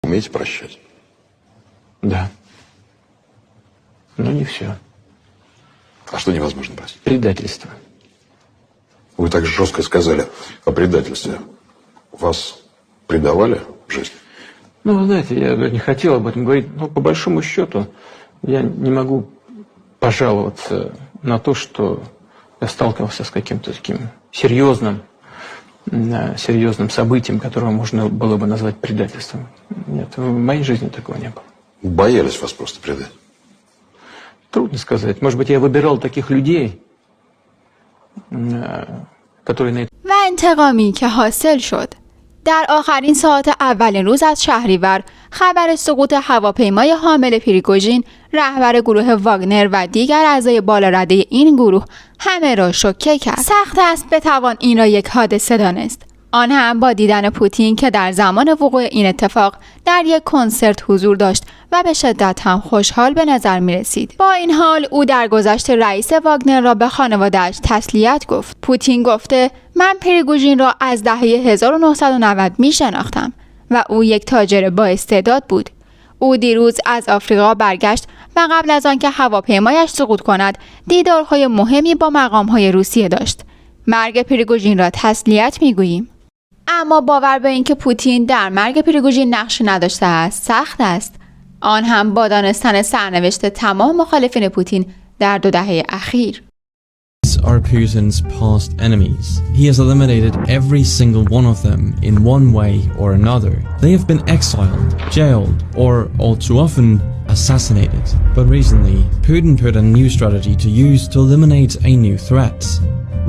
Умеете прощать? Да. Но не все. А что невозможно простить? Предательство. Вы так жестко сказали о предательстве. Вас предавали в жизни? Ну, вы знаете, я не хотел об этом говорить, но по большому счету я не могу пожаловаться на то, что я сталкивался с каким-то таким серьезным событием, которое можно было бы назвать предательством. Нет, в моей жизни такого не было. Боялись вас просто предать? Трудно сказать. Может быть, я выбирал таких людей, которые на это... و انتقامی که حاصل شد. در آخرین ساعات اولین روز از شهریور خبر سقوط هواپیمای حامل پریگوژین رهبر گروه واگنر و دیگر اعضای بالارده این گروه همه را شوکه کرد. سخت است بتوان این را یک حادثه دانست. آن هم با دیدن پوتین که در زمان وقوع این اتفاق در یک کنسرت حضور داشت و به شدت هم خوشحال به نظر می رسید. با این حال او در گذشته رئیس واگنر را به خانواده‌اش تسلیت گفت. پوتین گفته من پریگوژین را از دهه 1990 می شناختم و او یک تاجر با استعداد بود. او دیروز از آفریقا برگشت و قبل از آنکه هواپیمایش سقوط کند دیدارهای مهمی با مقامهای روسیه داشت. مرگ پریگوژین را تسلیت می گوییم. اما باور به اینکه پوتین در مرگ پریگوژین نقش نداشته است سخت است. آن هم با دانستن سرنوشت تمام مخالفین پوتین در 2 دهه اخیر. Are Putin's past enemies. He has eliminated every single one of them in one way or another. They have been exiled, jailed, or all too often assassinated. But recently, Putin put a new strategy to use to eliminate a new threat.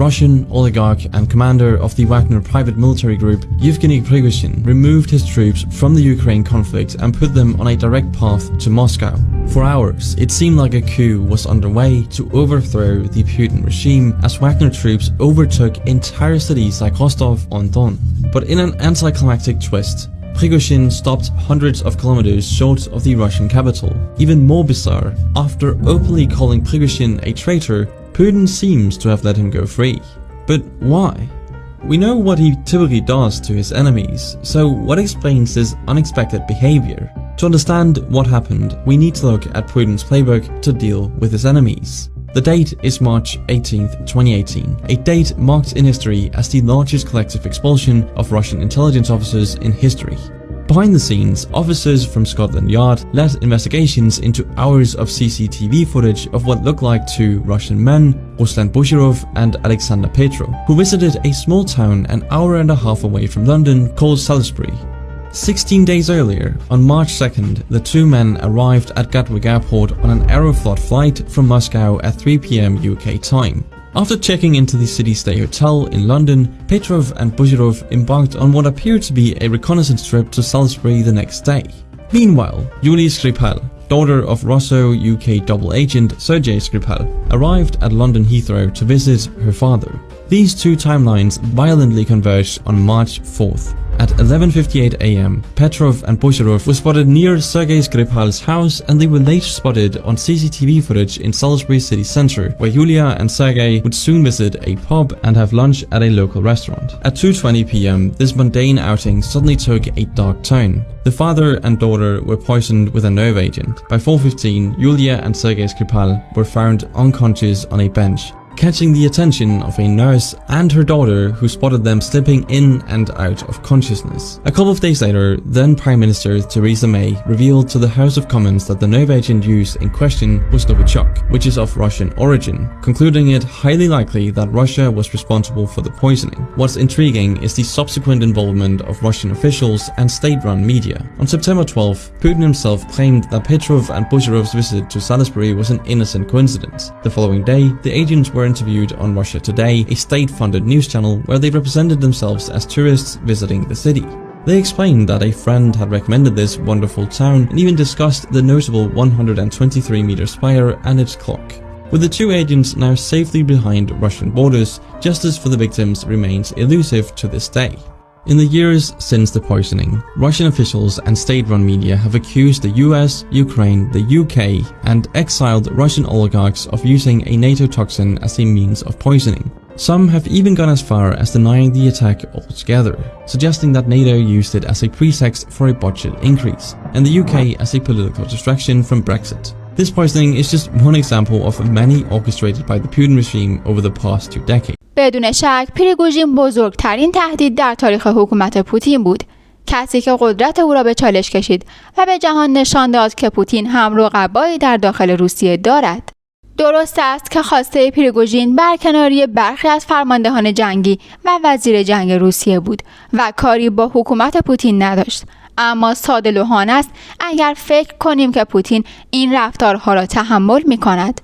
Russian oligarch and commander of the Wagner private military group, Yevgeny Prigozhin, removed his troops from the Ukraine conflict and put them on a direct path to Moscow. For hours, it seemed like a coup was underway to overthrow the Putin regime as Wagner troops overtook entire cities like Rostov-on-Don. But in an anticlimactic twist, Prigozhin stopped hundreds of kilometers short of the Russian capital. Even more bizarre, after openly calling Prigozhin a traitor, Putin seems to have let him go free. But why? We know what he typically does to his enemies, so what explains this unexpected behavior? To understand what happened, we need to look at Putin's playbook to deal with his enemies. The date is March 18th, 2018, a date marked in history as the largest collective expulsion of Russian intelligence officers in history. Behind the scenes, officers from Scotland Yard led investigations into hours of CCTV footage of what looked like 2 Russian men, Ruslan Bushirov and Alexander Petrov, who visited a small town an hour and a half away from London called Salisbury. 16 days earlier, on March 2nd, the 2 men arrived at Gatwick Airport on an Aeroflot flight from Moscow at 3 p.m. UK time. After checking into the City Stay Hotel in London, Petrov and Bushirov embarked on what appeared to be a reconnaissance trip to Salisbury the next day. Meanwhile, Yulia Skripal, daughter of Russo-UK double agent Sergei Skripal, arrived at London Heathrow to visit her father. These 2 timelines violently converged on March 4th. At 11:58 a.m., Petrov and Bushirov were spotted near Sergei Skripal's house, and they were later spotted on CCTV footage in Salisbury city centre, where Yulia and Sergei would soon visit a pub and have lunch at a local restaurant. At 2:20 p.m., this mundane outing suddenly took a dark turn. The father and daughter were poisoned with a nerve agent. By 4:15, Yulia and Sergei Skripal were found unconscious on a bench, catching the attention of a nurse and her daughter, who spotted them slipping in and out of consciousness. A couple of days later, then Prime Minister Theresa May revealed to the House of Commons that the nerve agent used in question was Novichok, which is of Russian origin, concluding it highly likely that Russia was responsible for the poisoning. What's intriguing is the subsequent involvement of Russian officials and state-run media. On September 12th, Putin himself claimed that Petrov and Bushirov's visit to Salisbury was an innocent coincidence. The following day, the agents were interviewed on Russia Today, a state-funded news channel where they represented themselves as tourists visiting the city. They explained that a friend had recommended this wonderful town and even discussed the notable 123-meter spire and its clock. With the 2 agents now safely behind Russian borders, justice for the victims remains elusive to this day. In the years since the poisoning, Russian officials and state-run media have accused the US, Ukraine, the UK, and exiled Russian oligarchs of using a NATO toxin as a means of poisoning. Some have even gone as far as denying the attack altogether, suggesting that NATO used it as a pretext for a budget increase, and the UK as a political distraction from Brexit. This poisoning is just one example of many orchestrated by the Putin regime over the past 2 decades. بدون شک پریگوژین بزرگترین تهدید در تاریخ حکومت پوتین بود. کسی که قدرت او را به چالش کشید و به جهان نشان داد که پوتین هم رقبایی در داخل روسیه دارد. درست است که خواسته پریگوژین برکناری برخی از فرماندهان جنگی و وزیر جنگ روسیه بود و کاری با حکومت پوتین نداشت. اما ساده لوحانه است اگر فکر کنیم که پوتین این رفتارها را تحمل می کند.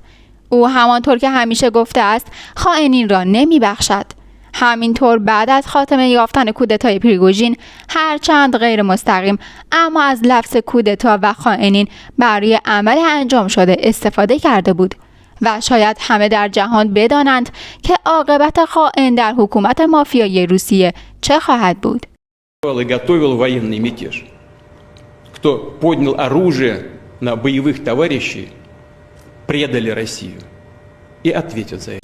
او همانطور که همیشه گفته است خائنین را نمی بخشد. همینطور بعد از خاتمه یافتن کودتای پریگوژین هرچند غیر مستقیم اما از لفظ کودتا و خائنین برای عمل انجام شده استفاده کرده بود و شاید همه در جهان بدانند که عاقبت خائن در حکومت مافیایی روسیه چه خواهد بود. Готовил военный мятеж. Кто поднял оружие на боевых товарищей, предали Россию и ответят за это.